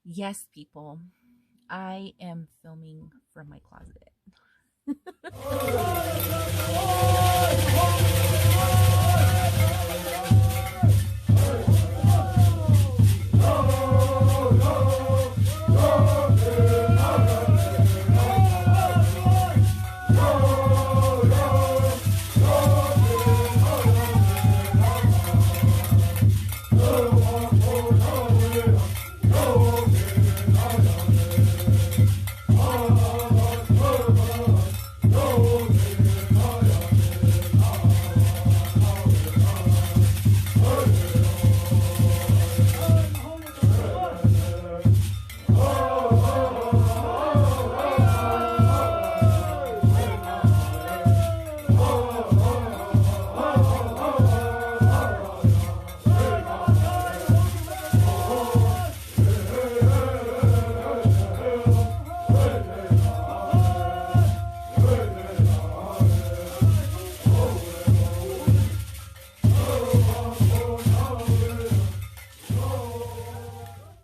Yes, people, I am filming from my closet.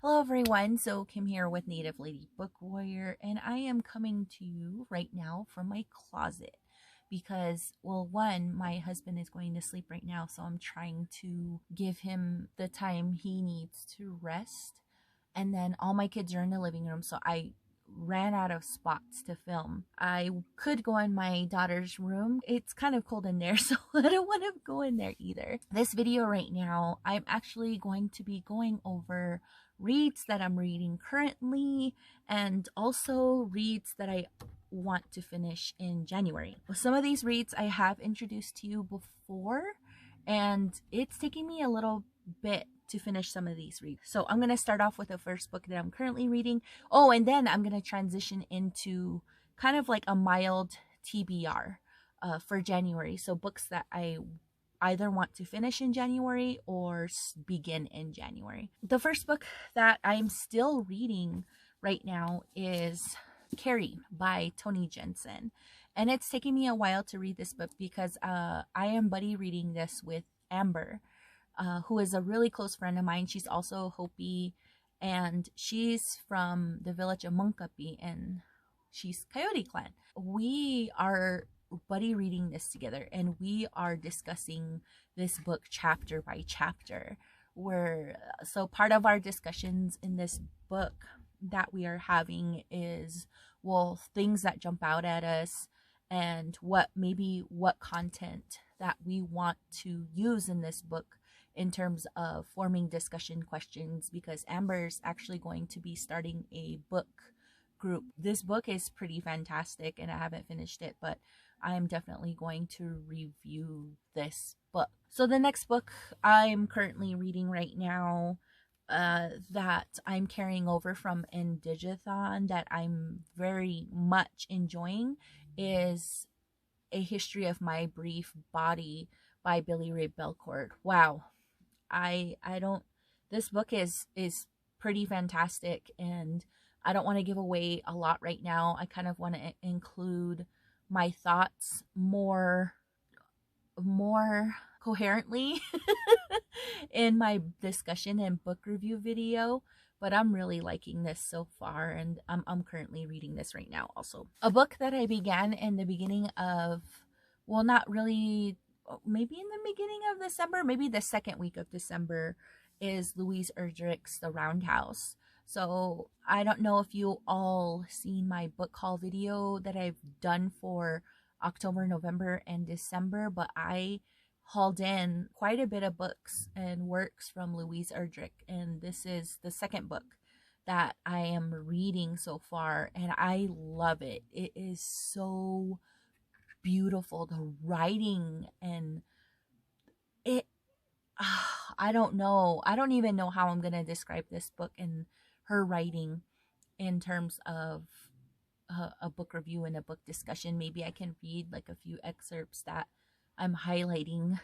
Hello everyone, so Kim here with Native Lady Book Warrior, and I am coming to you right now from my closet because, well, one, my husband is going to sleep right now, so I'm trying to give him the time he needs to rest, and then all my kids are in the living room, so I ran out of spots to film. I could go in my daughter's room. It's kind of cold in there, so I don't want to go in there either. This video right now, I'm actually going to be going over reads that I'm reading currently and also reads that I want to finish in January. Some of these reads I have introduced to you before, and it's taking me a little bit to finish some of these reads. So I'm going to start off with the first book that I'm currently reading. Oh, and then I'm going to transition into kind of like a mild TBR for January. So books that I either want to finish in January or begin in January. The first book that I'm still reading right now is Carrie by Toni Jensen. And it's taking me a while to read this book because I am buddy reading this with Amber, who is a really close friend of mine. She's also Hopi, and she's from the village of Munkapi, and she's Coyote Clan. We are buddy reading this together, and we are discussing this book chapter by chapter. So part of our discussions in this book that we are having is, well, things that jump out at us and what content that we want to use in this book in terms of forming discussion questions, because Amber's actually going to be starting a book group. This book is pretty fantastic and I haven't finished it, but I'm definitely going to review this book. So the next book I'm currently reading right now that I'm carrying over from Indigathon that I'm very much enjoying is A History of My Brief Body by Billy Ray Belcourt. Wow. This book is pretty fantastic, and I don't want to give away a lot right now. I kind of want to include my thoughts more coherently in my discussion and book review video, but I'm really liking this so far, and I'm currently reading this right now also. A book that I began in the beginning of, well, not really, maybe in the beginning of December, maybe the second week of December, is Louise Erdrich's The Roundhouse. So I don't know if you all seen my book haul video that I've done for October, November, and December, but I hauled in quite a bit of books and works from Louise Erdrich, and this is the second book that I am reading so far, and I love it. It is so beautiful, the writing, and it I don't know. I don't even know how I'm going to describe this book and her writing in terms of a book review and a book discussion. Maybe I can read like a few excerpts that I'm highlighting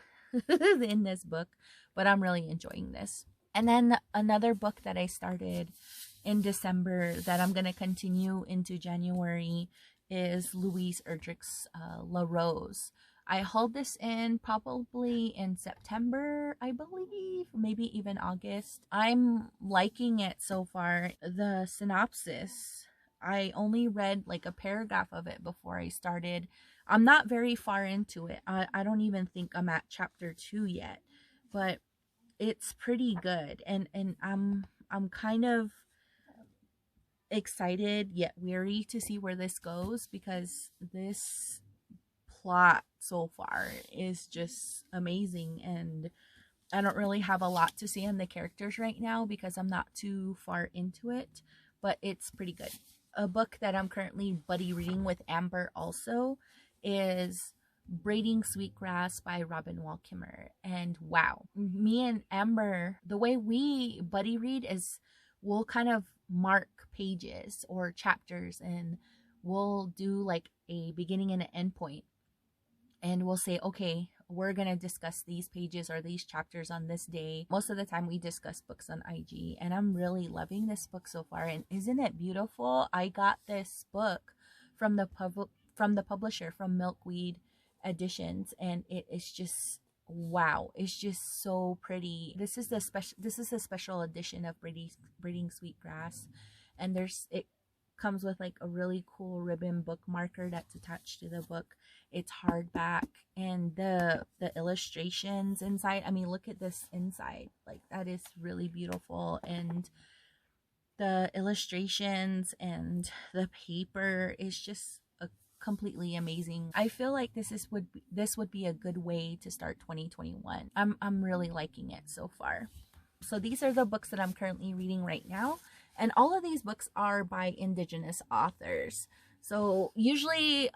in this book, but I'm really enjoying this. And then another book that I started in December that I'm going to continue into January is Louise Erdrich's La Rose. I hauled this in probably in September, I believe, maybe even August. I'm liking it so far. The synopsis, I only read like a paragraph of it before I started. I'm not very far into it. I don't even think I'm at chapter 2 yet, but it's pretty good, and I'm kind of excited yet weary to see where this goes, because this plot so far is just amazing, and I don't really have a lot to say on the characters right now because I'm not too far into it, but it's pretty good. A book that I'm currently buddy reading with Amber also is Braiding Sweetgrass by Robin Wall Kimmerer. And wow, me and Amber, the way we buddy read is we'll kind of mark pages or chapters, and we'll do like a beginning and an end point, and we'll say, okay, we're going to discuss these pages or these chapters on this day. Most of the time we discuss books on IG, and I'm really loving this book so far. And isn't it beautiful? I got this book from the publisher, from Milkweed Editions, and it is just wow. It's just so pretty. This is a special edition of Braiding Sweetgrass, and it comes with like a really cool ribbon bookmarker that's attached to the book. It's hardback, and the illustrations inside, I mean, look at this inside, like that is really beautiful, and the illustrations and the paper is just completely amazing. I feel like this would be a good way to start 2021. I'm really liking it so far. So these are the books that I'm currently reading right now, and all of these books are by Indigenous authors. So usually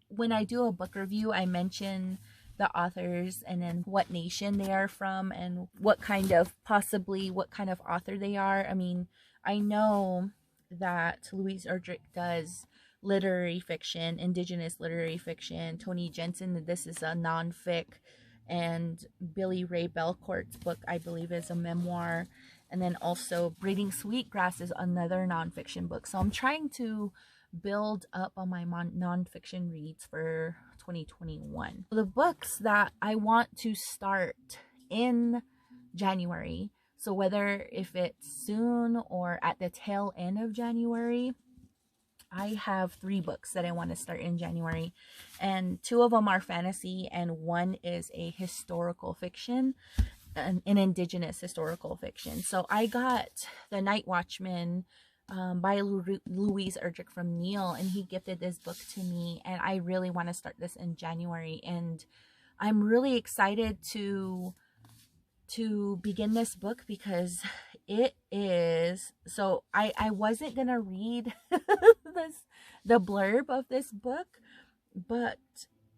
when I do a book review, I mention the authors and then what nation they are from and what kind of author they are. I mean, I know that Louise Erdrich does literary fiction, Indigenous literary fiction. Toni Jensen, this is a nonfic, and Billy Ray Belcourt's book, I believe, is a memoir. And then also Braiding Sweetgrass is another nonfiction book. So I'm trying to build up on my nonfiction reads for 2021. The books that I want to start in January, so whether if it's soon or at the tail end of January, I have 3 books that I want to start in January, and 2 of them are fantasy and 1 is a historical fiction, an Indigenous historical fiction. So I got the Night Watchman by Louise Erdrich from Neil, and he gifted this book to me, and I really want to start this in January, and I'm really excited to begin this book because it is, so I wasn't gonna read the blurb of this book, but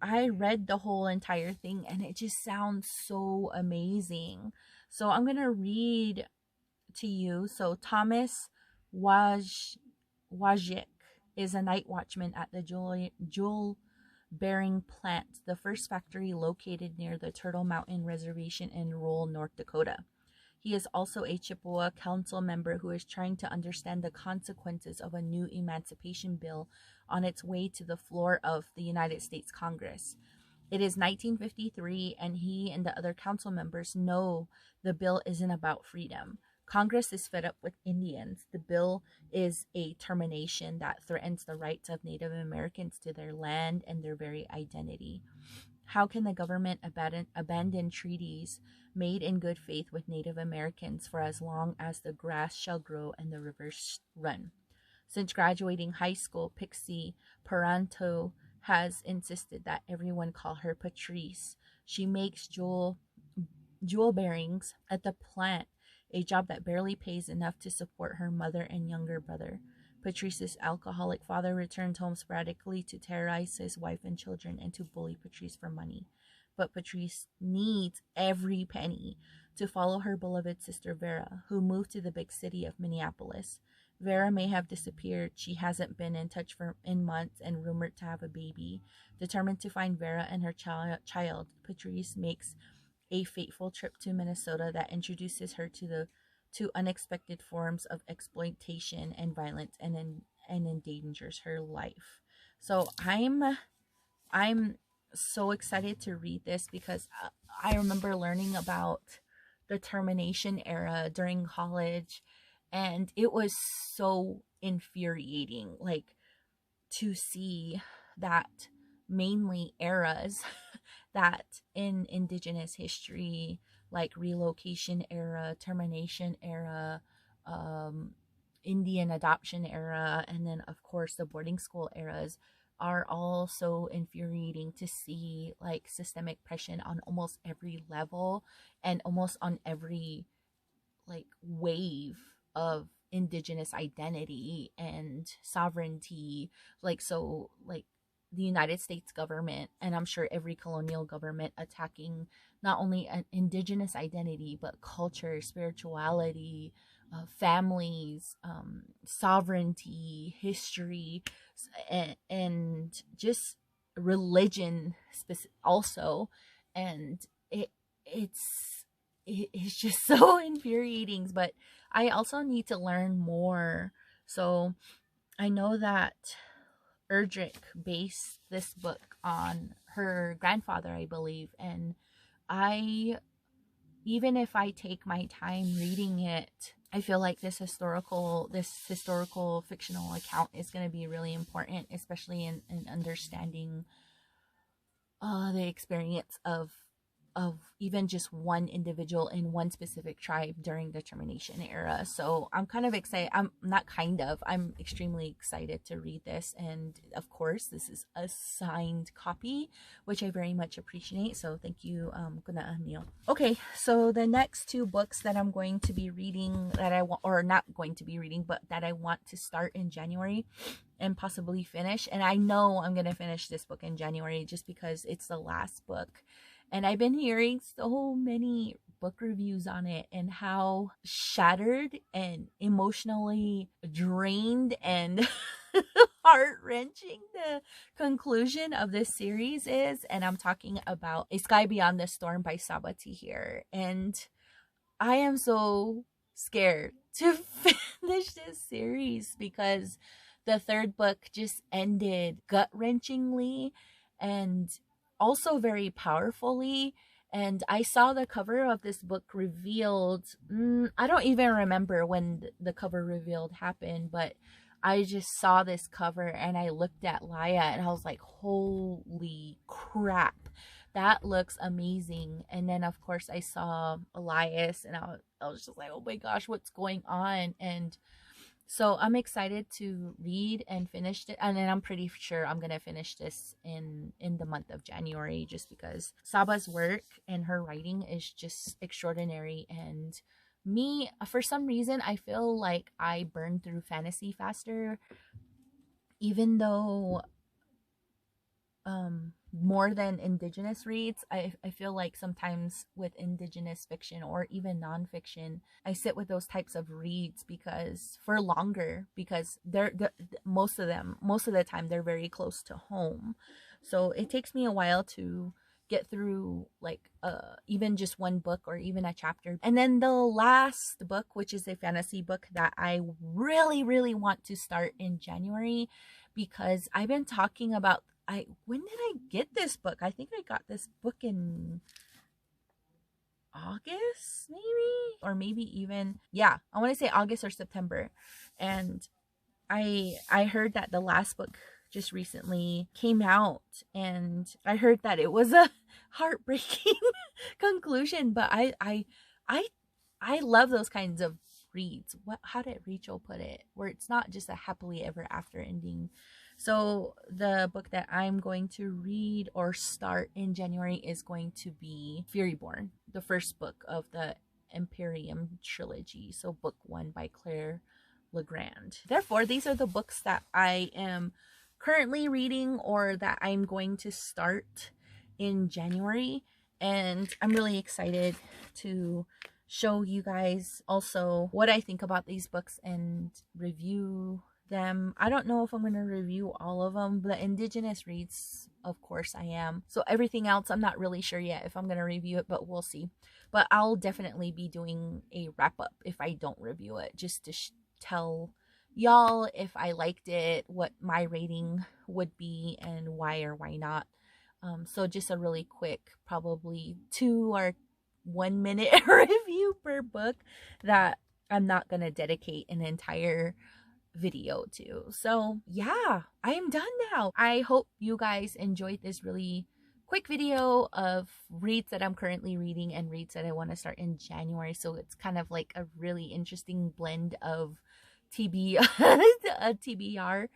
I read the whole entire thing and it just sounds so amazing. So I'm gonna read to you. So Thomas Wajcik is a night watchman at the jewel bearing plant, the first factory located near the Turtle Mountain Reservation in rural North Dakota. He is also a Chippewa council member who is trying to understand the consequences of a new emancipation bill on its way to the floor of the United States Congress. It is 1953, and he and the other council members know the bill isn't about freedom. Congress is fed up with Indians. The bill is a termination that threatens the rights of Native Americans to their land and their very identity. How can the government abandon treaties made in good faith with Native Americans for as long as the grass shall grow and the rivers run? Since graduating high school, Pixie Paranto has insisted that everyone call her Patrice. She makes jewel bearings at the plant, a job that barely pays enough to support her mother and younger brother. Patrice's alcoholic father returns home sporadically to terrorize his wife and children and to bully Patrice for money. But Patrice needs every penny to follow her beloved sister Vera, who moved to the big city of Minneapolis. Vera may have disappeared. She hasn't been in touch in months and rumored to have a baby. Determined to find Vera and her child, Patrice makes a fateful trip to Minnesota that introduces her to unexpected forms of exploitation and violence, and endangers her life. So I'm so excited to read this because I remember learning about the Termination Era during college, and it was so infuriating, like, to see that mainly eras that in Indigenous history, like relocation era, termination era, um, Indian adoption era, and then of course the boarding school eras, are all so infuriating to see, like systemic oppression on almost every level and almost on every like wave of Indigenous identity and sovereignty. Like, so like the United States government, and I'm sure every colonial government, attacking not only an Indigenous identity but culture, spirituality, families, sovereignty, history, and just religion also. And it's it's just so infuriating. But I also need to learn more. So I know that Erdrich based this book on her grandfather, I believe, and I, even if I take my time reading it, I feel like this historical fictional account is going to be really important, especially in understanding the experience of even just one individual in one specific tribe during the Termination Era. So I'm kind of excited. I'm extremely excited to read this. And of course, this is a signed copy, which I very much appreciate. So thank you, Kuna Neil. Okay, so the next two books that I'm going to be reading, that I want, or not going to be reading, but that I want to start in January and possibly finish. And I know I'm going to finish this book in January just because it's the last book. And I've been hearing so many book reviews on it and how shattered and emotionally drained and heart-wrenching the conclusion of this series is. And I'm talking about A Sky Beyond the Storm by Sabati here. And I am so scared to finish this series because the third book just ended gut-wrenchingly and also very powerfully. And I saw the cover of this book revealed. I don't even remember when the cover revealed happened, but I just saw this cover and I looked at Laya and I was like, holy crap, that looks amazing. And then of course I saw Elias and I was just like, oh my gosh, what's going on? And so I'm excited to read and finish it. And then I'm pretty sure I'm going to finish this in the month of January, just because Saba's work and her writing is just extraordinary. And me, for some reason, I feel like I burn through fantasy faster, even though more than Indigenous reads. I feel like sometimes with Indigenous fiction or even nonfiction, I sit with those types of reads because for longer, because they're most of the time they're very close to home. So it takes me a while to get through like even just one book or even a chapter. And then the last book, which is a fantasy book that I really, really want to start in January, because I've been talking about, when did I get this book? I think I got this book in August, maybe, or maybe even, yeah, I want to say August or September. And I heard that the last book just recently came out, and I heard that it was a heartbreaking conclusion. But I love those kinds of reads. How did Rachel put it? Where it's not just a happily ever after ending. So the book that I'm going to read or start in January is going to be Furyborn, the first book of the Imperium trilogy. So book 1 by Claire Legrand. Therefore, these are the books that I am currently reading or that I'm going to start in January. And I'm really excited to show you guys also what I think about these books and review them. I don't know if I'm going to review all of them. The Indigenous reads, of course I am. So everything else, I'm not really sure yet if I'm going to review it, but we'll see. But I'll definitely be doing a wrap-up if I don't review it, just to tell y'all if I liked it, what my rating would be, and why or why not. So just a really quick, probably 2 or 1 minute review per book that I'm not going to dedicate an entire video to. So yeah, I am done now. I hope you guys enjoyed this really quick video of reads that I'm currently reading and reads that I want to start in January. So it's kind of like a really interesting blend of a TBR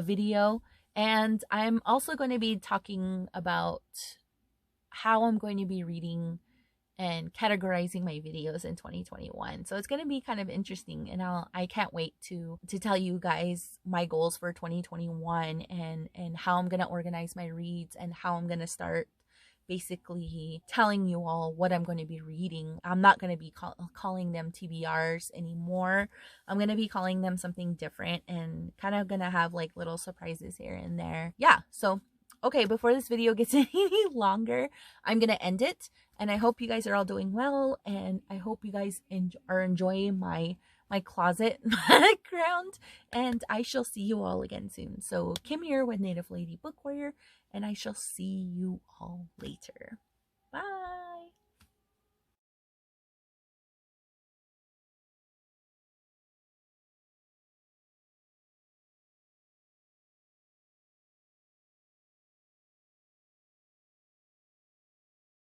video. And I'm also going to be talking about how I'm going to be reading and categorizing my videos in 2021. So it's going to be kind of interesting, and I can't wait to tell you guys my goals for 2021 and how I'm going to organize my reads and how I'm going to start basically telling you all what I'm going to be reading. I'm not going to be calling them TBRs anymore. I'm going to be calling them something different and kind of going to have like little surprises here and there. Yeah, so okay, before this video gets any longer, I'm going to end it. And I hope you guys are all doing well. And I hope you guys are enjoying my closet background. And I shall see you all again soon. So Kim here with Native Lady Book Warrior. And I shall see you all later. Bye.